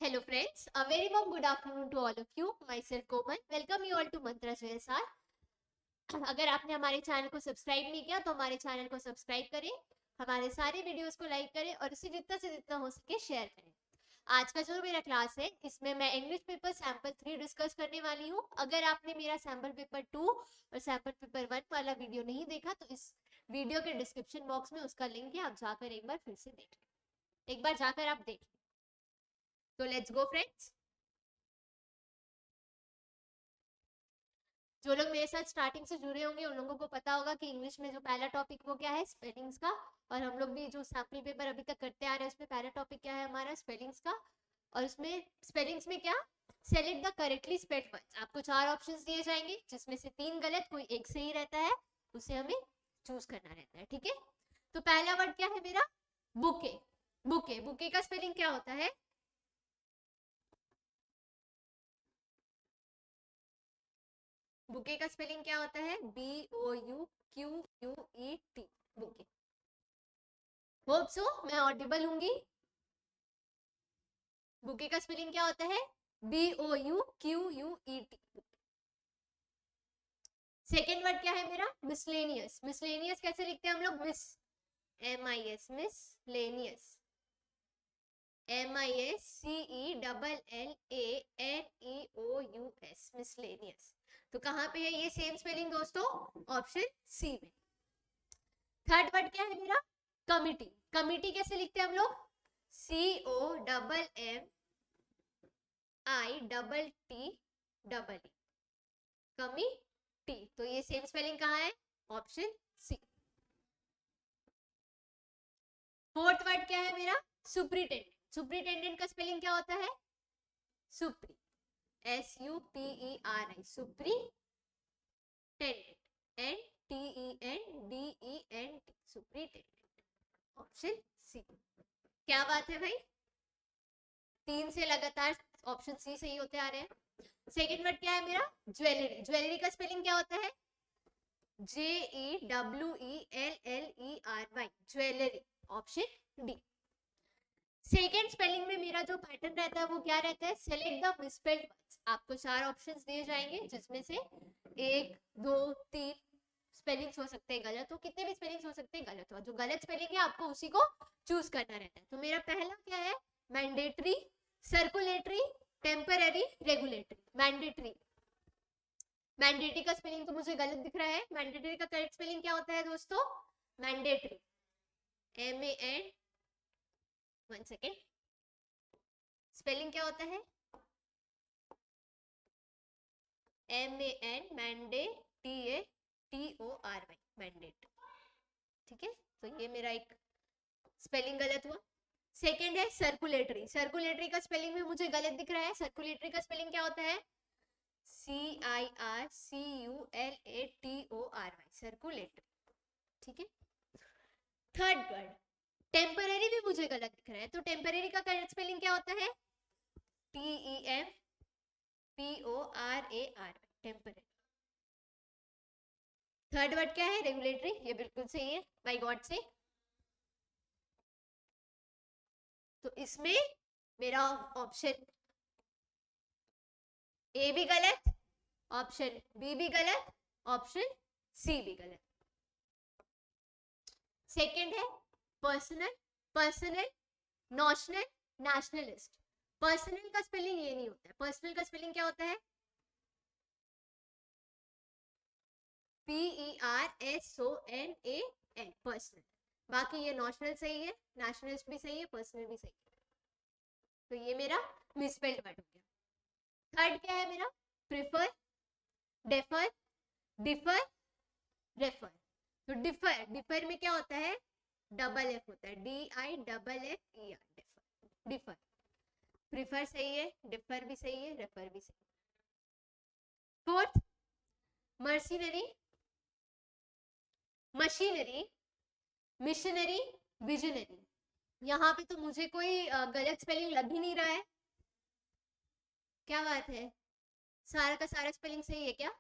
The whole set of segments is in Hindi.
Hello friends, a very warm good afternoon to all of you. Myself Komal. Welcome you all to Mantra JSR. अगर आपने हमारे चैनल को सब्सक्राइब नहीं किया तो हमारे चैनल को सब्सक्राइब करें, हमारे सारे वीडियोस को लाइक करें और इसे जितना से जितना हो सके शेयर करें। आज का जो मेरा क्लास है इसमें मैं इंग्लिश पेपर सैंपल 3 डिस्कस करने वाली हूँ। अगर आपने मेरा सैंपल पेपर 2 और सैंपल पेपर 1 वाला वीडियो नहीं देखा तो इस वीडियो के डिस्क्रिप्शन बॉक्स में उसका लिंक है, आप जाकर एक बार फिर से देख लें। एक बार जाकर आप देख लें। तो लेट्स गो फ्रेंड्स। जो लोग मेरे साथ स्टार्टिंग से जुड़े होंगे उन लोगों को पता होगा कि इंग्लिश में जो पहला टॉपिक वो क्या है, स्पेलिंग्स का। और हम लोग भी जो सैम्पल पेपर अभी तक करते आ रहे हैं उसमें पहला टॉपिक क्या है हमारा, स्पेलिंग्स का। और उसमें स्पेलिंग्स में क्या, select the correctly spelled words. आपको 4 ऑप्शंस दिए जाएंगे जिसमें से 3 गलत, कोई एक सही रहता है, उसे हमें चूज करना रहता है। ठीक है, तो पहला वर्ड क्या है मेरा, बुके। बुके, बुके का स्पेलिंग क्या होता है, बुके का स्पेलिंग क्या होता है, BOUQUET, बुके। होप सो मैं ऑडिबल हूंगी। बुके का स्पेलिंग क्या होता है, BOUQUET। सेकेंड वर्ड क्या है मेरा, मिसलेनियस। मिसलेनियस कैसे लिखते हैं हम लोग, miss, MIS, miscellaneous, MISCELLANEOUS, miscellaneous. तो कहाँ पे है ये सेम स्पेलिंग दोस्तों, ऑप्शन सी में। थर्ड वर्ड क्या है मेरा, कमिटी। कमिटी कैसे लिखते हैं हम लोग, COMMITTEE, कमिटी। तो ये सेम स्पेलिंग कहाँ है, ऑप्शन सी। फोर्थ वर्ड क्या है मेरा, सुप्रिटेंडेंट। सुप्रिटेंडेंट का स्पेलिंग क्या होता है, सुप्री, SUPERI, superintendent, NTENDENT, superintendent, option C. क्या बात है भाई, 3 से लगातार ऑप्शन सी सही होते आ रहे हैं। सेकेंड वर्ड क्या है मेरा, ज्वेलरी। ज्वेलरी का स्पेलिंग क्या होता है, JEWELLERY, jewellery, option D. Second spelling में मेरा जो पैटर्न रहता है वो क्या रहता है, सेलेक्ट द मिसस्पेल्ड वर्ड्स। आपको 4 ऑप्शंस दिए जाएंगे जिसमें से 1, 2, 3 स्पेलिंग्स हो सकते हैं गलत, हो कितने भी स्पेलिंग्स हो सकते हैं गलत हो, जो गलत स्पेलिंग है आपको उसी को चूज करना रहता है। तो मेरा पहला क्या है, mandatory, circulatory, temporary, regulatory. Mandatory, mandatory का स्पेलिंग तो मुझे गलत दिख रहा है। मैंडेटरी का करेक्ट स्पेलिंग क्या होता है दोस्तों, मैंडेटरी, MAN, 1 सेकेंड, स्पेलिंग क्या होता है, MAN, मैंडे, TATORY, मैंडेट। ठीक है, तो ये मेरा एक स्पेलिंग गलत हुआ। सेकेंड है सर्कुलेटरी। सर्कुलेटरी का स्पेलिंग भी मुझे गलत दिख रहा है। सर्कुलेटरी का स्पेलिंग क्या होता है, CIRCULATORY, सर्कुलेटरी। ठीक है, थर्ड वर्ड टेम्पररी भी मुझे गलत दिख रहा है, तो टेम्पररी का करेक्ट स्पेलिंग क्या होता है, TEMPORARY, टेम्पररी। थर्ड वर्ड क्या है, रेगुलेटरी, ये बिल्कुल सही है बाय गॉड से। तो इसमें मेरा ऑप्शन ए भी गलत, ऑप्शन बी भी गलत, ऑप्शन सी भी गलत। सेकंड है personal, personal, notional, nationalist. Personal का स्पेलिंग ये नहीं होता है। पर्सनल का स्पेलिंग क्या होता है, PERSONAL, पर्सनल। बाकी ये नॉशनल सही है, नेशनलिस्ट भी सही है, पर्सनल भी सही है। तो ये मेरा मिसस्पेल्ड वर्ड हो गया। थर्ड क्या है मेरा, प्रिफर, डेफर, डिफर, रेफर। तो डिफर, डिफर में क्या होता है, डबल एफ होता है, DIFFER, डिफर, डिफर। प्रिफर सही है, डिफर भी सही है, रेफर भी सही है। Fourth mercenary, machinery, missionary, visionary. यहाँ पे तो मुझे कोई गलत स्पेलिंग लग ही नहीं रहा है। क्या बात है, सारा का सारा स्पेलिंग सही है क्या,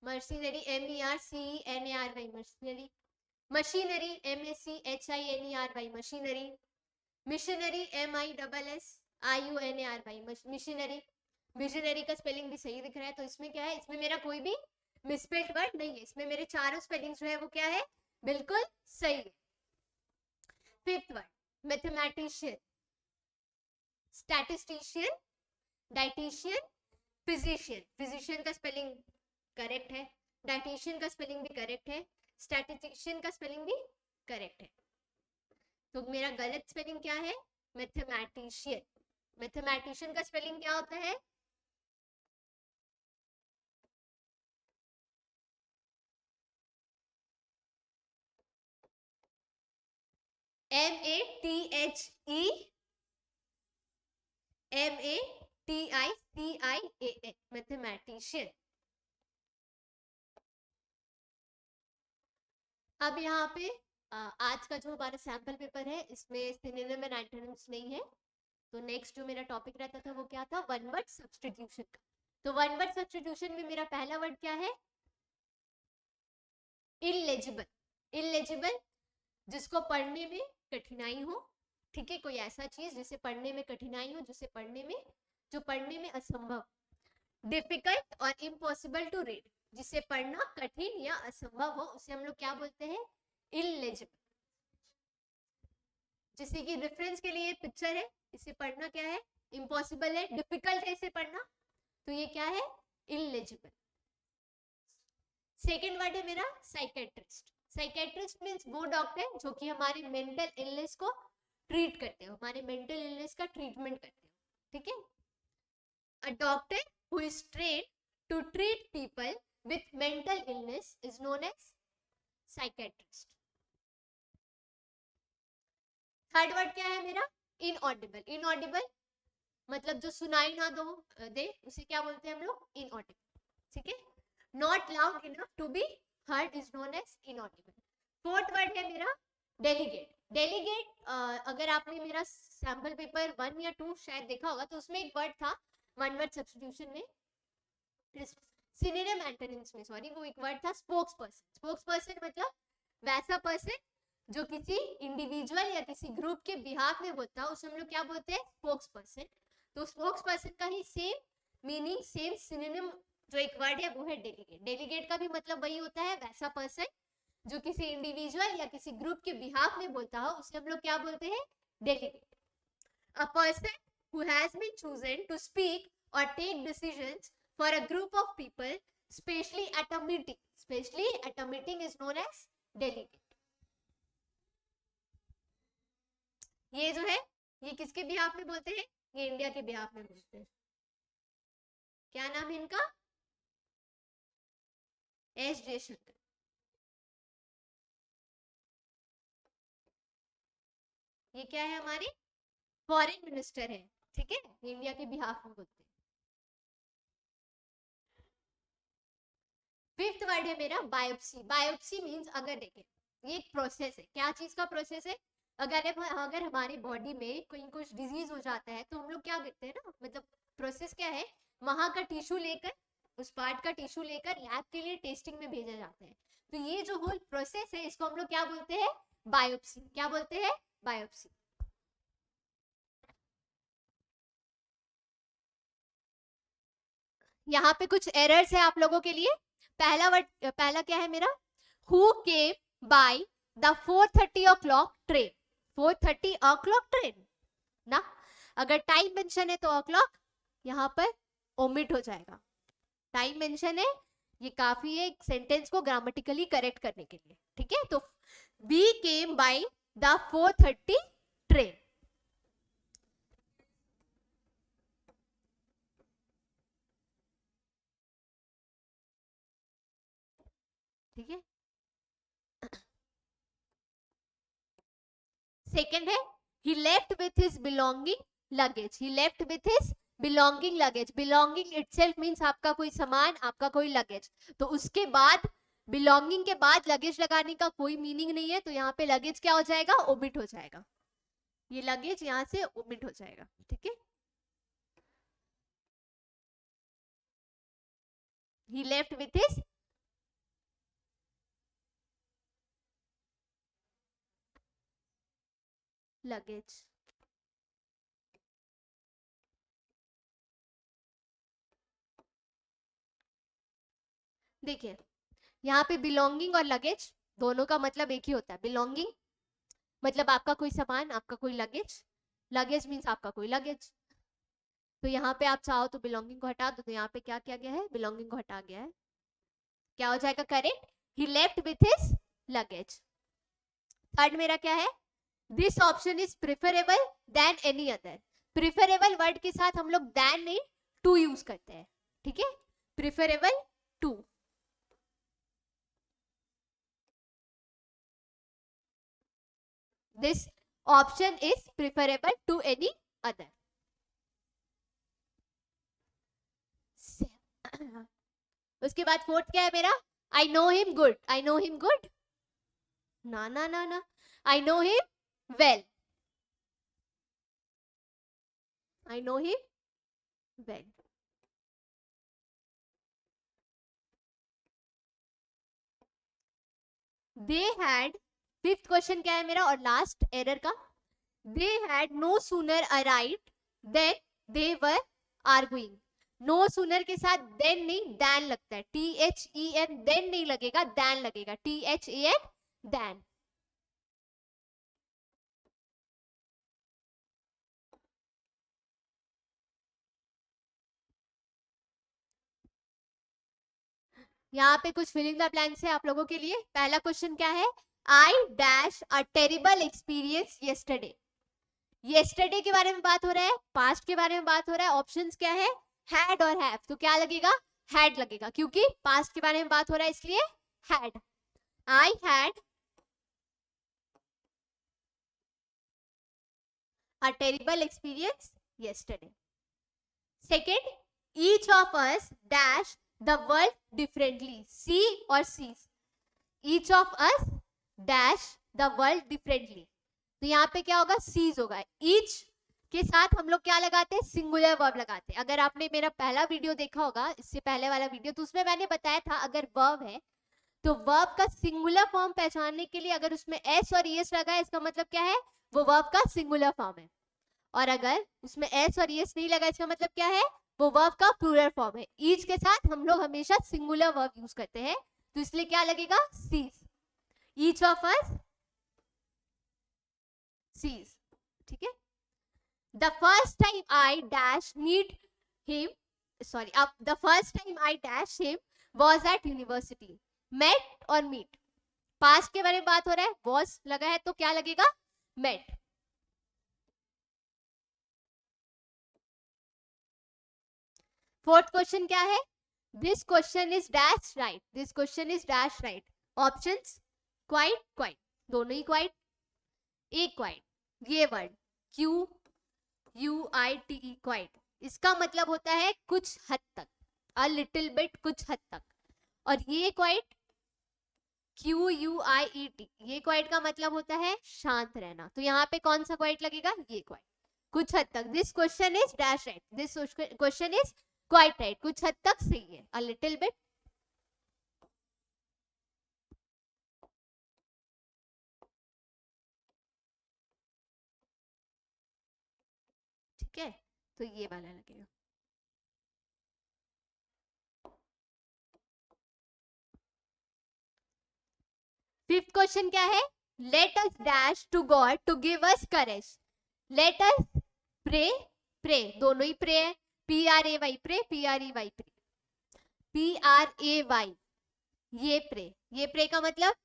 mercenary, MERCENARY, mercenary, machinery, MACHINERY, machinery, missionary, MISSIONARY, IUNARY, missionary. Visionary का स्पेलिंग भी सही दिख रहा है, तो इसमें क्या है, इसमें मेरा कोई भी मिसस्पेल्ड वर्ड नहीं है, इसमें मेरे चारों स्पेलिंग जो है वो क्या है, बिल्कुल सही है। Fifth word mathematician, statistician, dietitian, physician. Physician का स्पेलिंग करेक्ट है, डाइटिशियन का स्पेलिंग भी करेक्ट है, स्टैटिस्टिशियन का स्पेलिंग भी करेक्ट है। तो मेरा गलत स्पेलिंग क्या है, मैथमेटिशियन। मैथमेटिशियन का स्पेलिंग क्या होता है, MATHEMATICIAN, मैथमेटिशियन। अब यहाँ पे आज का जो हमारा सैंपल पेपर है इसमें सिनोनिम एंड एंटोनिम्स नहीं है, तो नेक्स्ट जो मेरा टॉपिक रहता था वो क्या था, वन वर्ड सब्स्टिट्यूशन का। तो वन वर्ड सब्स्टिट्यूशन में मेरा पहला वर्ड क्या है, इलेजिबल। इलेजिबल जिसको पढ़ने में कठिनाई हो, ठीक है, कोई ऐसा चीज जिसे पढ़ने में कठिनाई हो, जिसे पढ़ने में, जो पढ़ने में असंभव। डिफिकल्ट और इम्पॉसिबल टू रीड, जिसे पढ़ना कठिन या असंभव हो, उसे हम लोग क्या बोलते हैं, इलेजिबल। जैसे कि रेफरेंस के लिए पिक्चर है, इसे पढ़ना क्या है, इम्पॉसिबल है, डिफिकल्ट है इसे पढ़ना, तो ये क्या है, इलेजिबल। सेकेंड वर्ड है मेरा साइकेट्रिस्ट। साइकेट्रिस्ट मीन्स वो डॉक्टर जो कि हमारे मेंटल इलनेस को ट्रीट करते हो, हमारे मेंटल इलनेस का ट्रीटमेंट करते हो, ठीक है। A doctor who is trained to treat people with mental illness is known as psychiatrist. Third word क्या है मेरा, इनऑडिबल। इनऑडिबल मतलब जो सुनाई ना दो दे, उसे क्या बोलते हैं हम लोग, इनऑडिबल, ठीक है। Not loud enough to be heard is known as inaudible. Fourth word है मेरा डेलीगेट। डेलीगेट अगर आपने मेरा सैंपल पेपर 1 या 2 शायद देखा होगा, तो उसमें एक वर्ड था वन वर्ड सब्स्टिट्यूशन में, सिनोनिम एंटोनिम्स में, सॉरी, वो एक वर्ड था स्पोक्स पर्सन। स्पोक्स पर्सन मतलब वैसा पर्सन जो किसी इंडिविजुअल या किसी ग्रुप के बिहाफ में बोलता है, उसे हम लोग क्या बोलते हैं, स्पोक्स पर्सन। तो स्पोक्स पर्सन का ही सेम मीनिंग, सेम सिनोनिम जो एक वर्ड है वो है डेलीगेट। डेलीगेट का भी मतलब वही होता है, वैसा पर्सन जो किसी इंडिविजुअल या किसी ग्रुप के बिहाफ में बोलता हो, उसे हम लोग क्या बोलते हैं, delegate. A person who has been chosen to speak और take decisions for a group of people specially at a meeting, specially at a meeting is known as delegate. ये जो है, ये किसके बिहाफ में बोलते हैं, ये इंडिया के बिहाफ में बोलते हैं। क्या नाम है इनका, एस जयशंकर। ये क्या है, हमारे फॉरेन मिनिस्टर है, ठीक है, इंडिया के बिहाफ में बोलते हैं। फिफ्थ वर्ड है मेरा बायोप्सी। बायोप्सी मींस, अगर देखें, ये एक प्रोसेस है, क्या चीज का प्रोसेस है, अगर हमारी बॉडी में कोई कुछ डिजीज हो जाता है तो हम लोग क्या करते हैं ना, मतलब प्रोसेस क्या है, वहां का टिश्यू लेकर, उस पार्ट का टिश्यू लेकर लैब के लिए टेस्टिंग में भेजा जाता है। तो ये जो होल प्रोसेस है इसको हम लोग क्या बोलते हैं, बायोप्सी। क्या बोलते हैं, बायोप्सी। यहाँ पे कुछ एरर्स है आप लोगों के लिए। पहला वर्ड, पहला क्या है मेरा, who came by the 4:30 o'clock train. 4:30 o'clock train ना, अगर टाइम मेंशन है तो o'clock यहाँ पर ओमिट हो जाएगा। टाइम मेंशन है, ये काफी है सेंटेंस को ग्रामेटिकली करेक्ट करने के लिए, ठीक है। तो we came by the 4:30 train, ठीक है। सेकेंड है, he left with his belonging luggage. He left with his belonging luggage. belonging itself means आपका कोई सामान, आपका कोई लगेज। तो उसके बाद belonging के बाद लगेज लगाने का कोई मीनिंग नहीं है, तो यहाँ पे लगेज क्या हो जाएगा, ओमिट हो जाएगा। ये लगेज यहाँ से ओमिट हो जाएगा, ठीक है। he left with his luggage. देखिए यहाँ पे बिलोंगिंग और लगेज दोनों का मतलब एक ही होता है। बिलोंगिंग मतलब आपका कोई सामान, आपका कोई लगेज, लगेज मीन्स आपका कोई लगेज। तो यहाँ पे आप चाहो तो बिलोंगिंग को हटा दो, तो यहाँ पे क्या किया गया है, बिलोंगिंग को हटा गया है। क्या हो जाएगा correct, he left with his luggage. Third मेरा क्या है, this option is preferable than any other. Preferable word के साथ हम लोग देन नहीं टू यूज करते हैं, ठीक है, preferable to. This option is preferable to any other. उसके बाद फोर्थ क्या है मेरा, I know him good. I know him good, ना ना ना ना, I know him well. I know him well. They had, fifth question क्या है मेरा और लास्ट एरर का, they had no sooner arrived than they were arguing. No sooner के साथ देन नहीं दैन लगता है, THEN, देन नहीं लगेगा, दैन लगेगा, THEN, दैन। यहाँ पे कुछ फिलिंग द ब्लैंक्स है आप लोगों के लिए। पहला क्वेश्चन क्या है, I dash a terrible experience yesterday. Yesterday के बारे में बात हो रहा है, पास्ट के बारे में बात हो रहा है। ऑप्शंस क्या है, हैड और हैव, तो क्या लगेगा, हैड लगेगा, क्योंकि पास्ट के बारे में बात हो रहा है इसलिए had. I had a terrible experience yesterday. Second, each of us dash the world differently, see और sees. Each of us dash the world differently, तो यहाँ पे क्या होगा, सीज होगा। ईच के साथ हम लोग क्या लगाते हैं, सिंगुलर वर्ब लगाते हैं। अगर आपने मेरा पहला वीडियो देखा होगा, इससे पहले वाला वीडियो, तो उसमें मैंने बताया था अगर वर्ब है तो वर्ब का सिंगुलर फॉर्म पहचानने के लिए अगर उसमें एस और ईएस लगा है, इसका मतलब क्या है, वो वर्ब का सिंगुलर फॉर्म है। और अगर उसमें एस और ईएस नहीं लगा, इसका मतलब क्या है, वो वर्ब का प्लूरल फॉर्म है। ईच के साथ हम लोग हमेशा सिंगुलर वर्ब यूज करते हैं, तो इसलिए क्या लगेगा, sees. Each of us sees, ठीक है। The first time I dash meet him, sorry, अब the first time I dash him was at university. Met और मीट, पास्ट के बारे में बात हो रहा है, वॉज लगा है तो क्या लगेगा, मेट। फोर्थ क्वेश्चन क्या है, this question is dash right. This question is dash right. Options quite, quite, दोनों ही क्वाइट, एक क्वाइट। ये वर्ड QUITE, क्वाइट, इसका मतलब होता है कुछ हद तक, अ लिटिल बिट, कुछ हद तक। और ये क्वाइट QUIET, ये क्वाइट का मतलब होता है शांत रहना। तो यहाँ पे कौन सा क्वाइट लगेगा, ये क्वाइट, कुछ हद तक। This question is dash right, this question is quite right, कुछ हद तक सही है, अ लिटिल बिट। ठीक है, तो ये वाला लगेगा। फिफ्थ क्वेश्चन क्या है, let us dash to God to give us courage. Let us pray, pray दोनों ही प्रे है, PRAY pray, PREY pray, PRAY, ये प्रे। ये प्रे का मतलब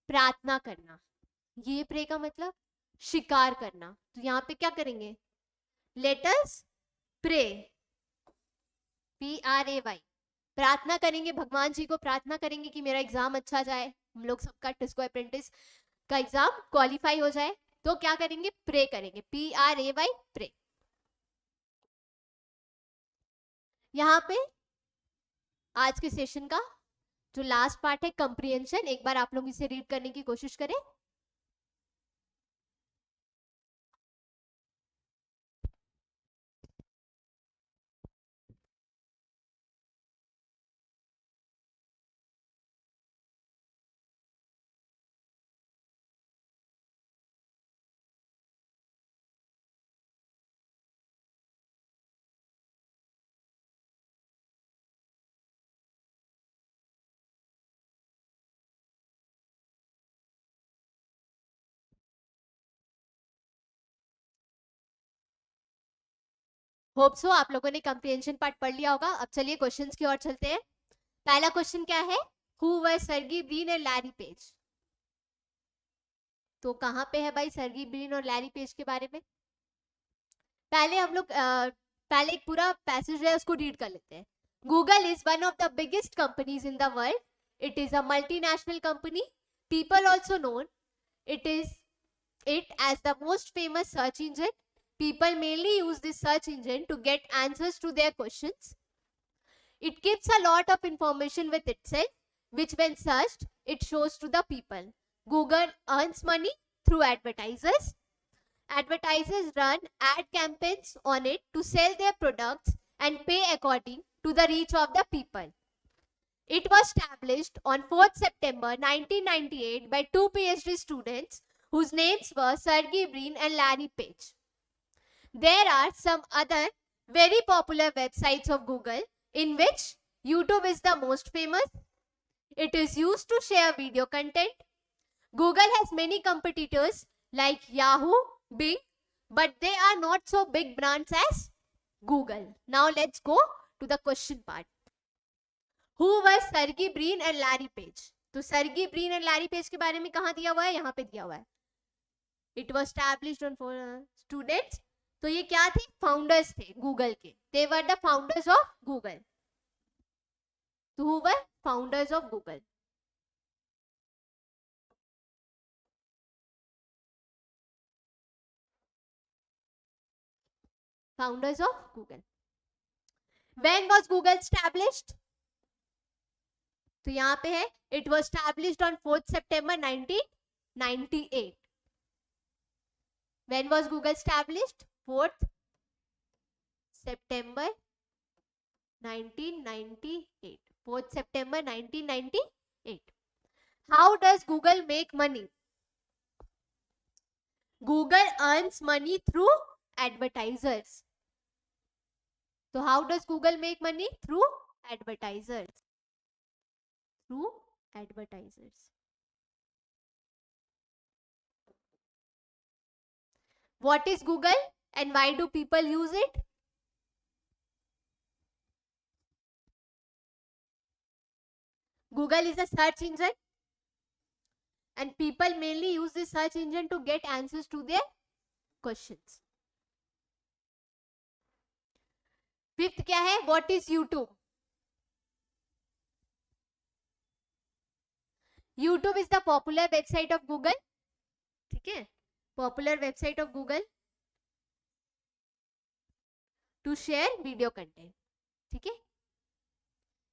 प्रार्थना करना, ये प्रे का मतलब शिकार करना। तो यहाँ पे क्या करेंगे, लेट अस प्रे, PRAY, प्रार्थना करेंगे, भगवान जी को प्रार्थना करेंगे कि मेरा एग्जाम अच्छा जाए, हम लोग सबका टिस्को अप्रेंटिस का एग्जाम क्वालिफाई हो जाए। तो क्या करेंगे, प्रे करेंगे, PRAY प्रे। यहाँ पे आज के सेशन का जो लास्ट पार्ट है, कंप्रिहेंशन, एक बार आप लोग इसे रीड करने की कोशिश करें। होप सो आप लोगों ने कंप्रिहेंशन पार्ट पढ़ लिया होगा। अब चलिए क्वेश्चंस की ओर चलते हैं। पहला क्वेश्चन क्या है? Who were सर्गी Brin and Larry page? तो कहां पे है भाई सर्गी ब्रिन और लैरी पेज के बारे में? पहले हम लोग पहले एक पूरा पैसेज है उसको रीड कर लेते हैं। Google is one of the biggest companies in the world. It is a multinational company. People also known it as the most famous search engine. People mainly use this search engine to get answers to their questions. It keeps a lot of information with itself, which when searched, it shows to the people. Google earns money through advertisers. Advertisers run ad campaigns on it to sell their products and pay according to the reach of the people. It was established on 4th September 1998 by two PhD students whose names were Sergey Brin and Larry Page. There are some other very popular websites of Google, in which YouTube is the most famous. It is used to share video content. Google has many competitors like Yahoo, Bing, but they are not so big brands as Google. Now let's go to the question part. Who were Sergey Brin and Larry Page? तो Sergey Brin and Larry Page के बारे में कहाँ दिया हुआ है? यहाँ पे दिया हुआ है. It was established on students. तो ये क्या थे? फाउंडर्स थे गूगल के. They were the founders of Google. तो who were founders of Google? Founders of Google. When was Google established? तो यहाँ पे है it was established on 4th September 1998. When was Google established? 4th September 1998. 4th September 1998. How does Google make money? Google earns money through advertisers. So how does Google make money? Through advertisers. Through advertisers. What is Google and why do people use it? Google is a search engine and people mainly use this search engine to get answers to their questions. Fifth क्या है? What is YouTube? YouTube is the popular website of Google. ठीक है? Popular website of Google to share video content. ठीक है?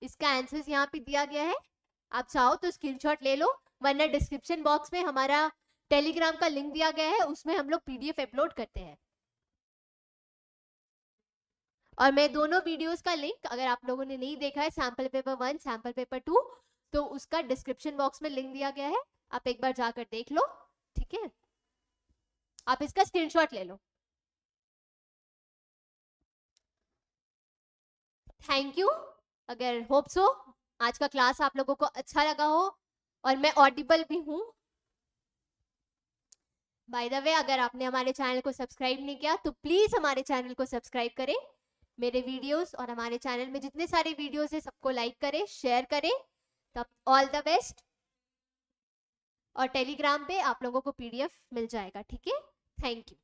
इसका आंसर यहाँ पे दिया गया है. आप चाहो तो स्क्रीनशॉट ले लो, वरना डिस्क्रिप्शन बॉक्स में हमारा टेलीग्राम का लिंक दिया गया है, उसमें हम लोग पीडीएफ अपलोड करते हैं. और मैं दोनों वीडियोस का लिंक अगर आप लोगों ने नहीं देखा है, सैंपल पेपर 1, सैंपल पेपर 2, तो उसका डिस्क्रिप्शन बॉक्स में लिंक दिया गया है, आप एक बार जाकर देख लो. ठीक है? आप इसका स्क्रीनशॉट ले लो. Thank you. अगर होप सो आज का क्लास आप लोगों को अच्छा लगा हो और मैं ऑडिबल भी हूँ. बाय द वे, अगर आपने हमारे चैनल को सब्सक्राइब नहीं किया तो प्लीज हमारे चैनल को सब्सक्राइब करें. मेरे वीडियोस और हमारे चैनल में जितने सारे वीडियोस है सबको लाइक करें, शेयर करें. तब ऑल द बेस्ट. और टेलीग्राम पे आप लोगों को पीडीएफ मिल जाएगा. ठीक है? Thank you.